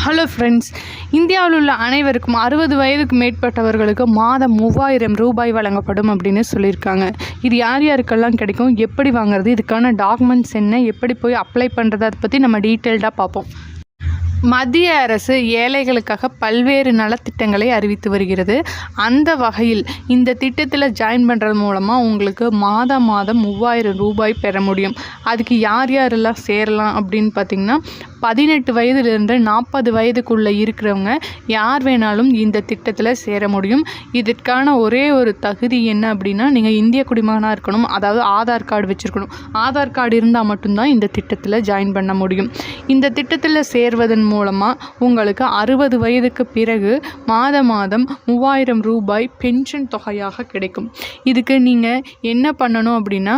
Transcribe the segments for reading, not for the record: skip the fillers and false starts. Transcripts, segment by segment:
Hello friends, இந்தியாவில் உள்ள அனைவருக்கும் 60 வயதுக்கு மேற்பட்டவர்களுக்கு மாதம் 3000 ரூபாய் வழங்கப்படும் அப்படின்னு சொல்லியிருக்காங்க. இது யார் யாருக்கெல்லாம் கிடைக்கும், எப்படி வாங்குறது, இதுக்கான டாக்குமெண்ட்ஸ் என்ன, எப்படி போய் அப்ளை பண்ணுறது, அதை பற்றி நம்ம டீட்டெயில்டாக பார்ப்போம். மத்திய அரசு ஏழைகளுக்காக பல்வேறு நலத்திட்டங்களை அறிவித்து வருகிறது. அந்த வகையில் இந்த திட்டத்தில் ஜாயின் பண்ணுறது மூலமாக உங்களுக்கு மாதம் 3000 ரூபாய் பெற முடியும். அதுக்கு யார் யாரெல்லாம் சேரலாம் அப்படின்னு பார்த்திங்கன்னா, 18 வயதிலிருந்து 40 வயதுக்குள்ளே இருக்கிறவங்க யார் வேணாலும் இந்த திட்டத்தில் சேர முடியும். இதற்கான ஒரே ஒரு தகுதி என்ன அப்படின்னா, நீங்கள் இந்திய குடிமகனாக இருக்கணும், அதாவது ஆதார் கார்டு வச்சுருக்கணும். ஆதார் கார்டு இருந்தால் மட்டும்தான் இந்த திட்டத்தில் ஜாயின் பண்ண முடியும். இந்த திட்டத்தில் சேர்வதன் மூலமாக உங்களுக்கு 60 வயதுக்கு பிறகு மாதம் 3000 ரூபாய் பென்ஷன் தொகையாக கிடைக்கும். இதுக்கு நீங்கள் என்ன பண்ணணும் அப்படின்னா,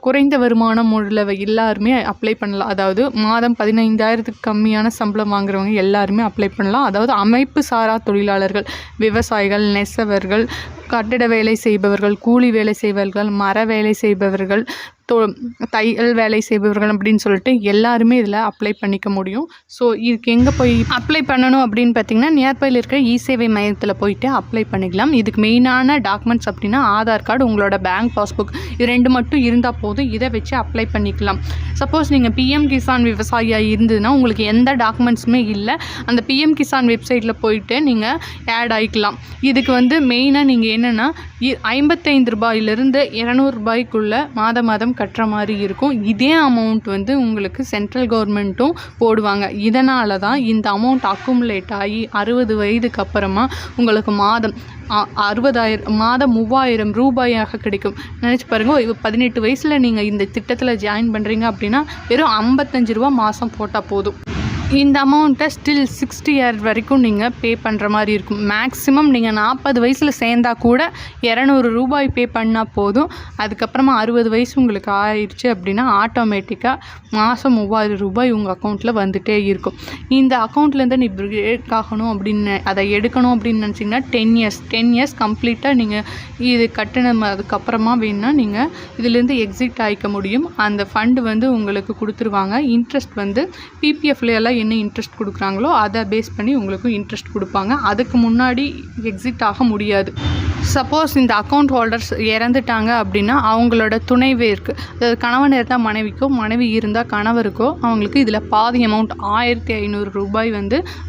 குறைந்த வருமானம் உள்ள எல்லாருமே அப்ளை பண்ணலாம். அதாவது மாதம் 15,000க்கு கம்மியான சம்பளம் வாங்குறவங்க எல்லாருமே அப்ளை பண்ணலாம். அதாவது அமைப்பு சாரா தொழிலாளர்கள், விவசாயிகள், நெசவர்கள், கட்டிட வேலை செய்பவர்கள், கூலி வேலை செய்பவர்கள், மர வேலை செய்பவர்கள், தையல் வேலை செய்பவர்கள் அப்படின்னு சொல்லிட்டு எல்லாருமே இதில் அப்ளை பண்ணிக்க முடியும். ஸோ இதுக்கு எங்கே போய் அப்ளை பண்ணணும் அப்படின்னு பார்த்தீங்கன்னா, நியர்பையில் இருக்கிற இ-சேவை மையத்தில் போயிட்டு அப்ளை பண்ணிக்கலாம். இதுக்கு மெயினான டாக்குமெண்ட்ஸ் அப்படின்னா ஆதார் கார்டு, உங்களோட பேங்க் பாஸ்புக், இது 2 மட்டும் இருந்தால் போதும். இதை வச்சு அப்ளை பண்ணிக்கலாம். சப்போஸ் நீங்கள் பிஎம் கிசான் விவசாயியாக இருந்ததுன்னா உங்களுக்கு எந்த டாக்குமெண்ட்ஸுமே இல்லை, அந்த பிஎம் கிசான் வெப்சைட்டில் போயிட்டு நீங்கள் ஆட் ஆகிக்கலாம். இதுக்கு மெயினாக நீங்கள் என்னென்னா 55 ரூபாயிலிருந்து 200 ரூபாய்க்குள்ளே மாதம் கட்டுற மாதிரி இருக்கும். இதே அமௌண்ட் உங்களுக்கு சென்ட்ரல் கவர்மெண்ட்டும் போடுவாங்க. இதனால தான் இந்த அமௌண்ட் அக்குமுலேட் ஆகி 60 வயதுக்கு அப்புறமா உங்களுக்கு மாதம் 3000 ரூபாயாக கிடைக்கும். நினச்சி பாருங்கள், 18 வயசில் நீங்கள் இந்த திட்டத்தில் ஜாயின் பண்ணுறீங்க அப்படின்னா வெறும் 55 ரூபா மாதம் போட்டால் போதும். இந்த அமௌண்ட்டை ஸ்டில் 60 இயர் வரைக்கும் நீங்கள் பே பண்ணுற மாதிரி இருக்கும். மேக்ஸிமம் நீங்கள் 40 வயசில் சேர்ந்தால் கூட 200 ரூபாய் பே பண்ணால் போதும். அதுக்கப்புறமா 60 வயசு உங்களுக்கு ஆயிடுச்சு அப்படின்னா ஆட்டோமேட்டிக்காக மாதம் 3000 ரூபாய் உங்கள் அக்கௌண்ட்டில் வந்துகிட்டே இருக்கும். இந்த அக்கௌண்ட்லேருந்து நீ பிரேக் ஆகணும் அப்படின்னு, அதை எடுக்கணும் அப்படின்னு நினச்சிங்கன்னா 10 இயர்ஸ் கம்ப்ளீட்டாக நீங்கள் இது கட்டினதுக்கப்புறமா வேணுன்னா நீங்கள் இதுலேருந்து எக்ஸிட் ஆகிக்க முடியும். அந்த ஃபண்டு உங்களுக்கு கொடுத்துருவாங்க. இன்ட்ரெஸ்ட் பிபிஎஃப்ல என்ன இன்ட்ரெஸ்ட் கொடுக்குறாங்களோ அதை பேஸ் பண்ணி உங்களுக்கு இன்ட்ரெஸ்ட் கொடுப்பாங்க. அதுக்கு முன்னாடி எக்ஸிட் ஆக முடியாது. சப்போஸ் இந்த அக்கௌண்ட் ஹோல்டர்ஸ் இறந்துட்டாங்க அப்படின்னா அவங்களோட துணைவிற்கு, அதாவது கணவன் இருந்தால் மனைவிக்கோ, மனைவி இருந்தால் கணவருக்கோ, அவங்களுக்கு இதில் பாதி அமௌண்ட் 1500 ரூபாய்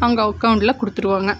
அவங்க அக்கௌண்ட்டில் கொடுத்துருவாங்க.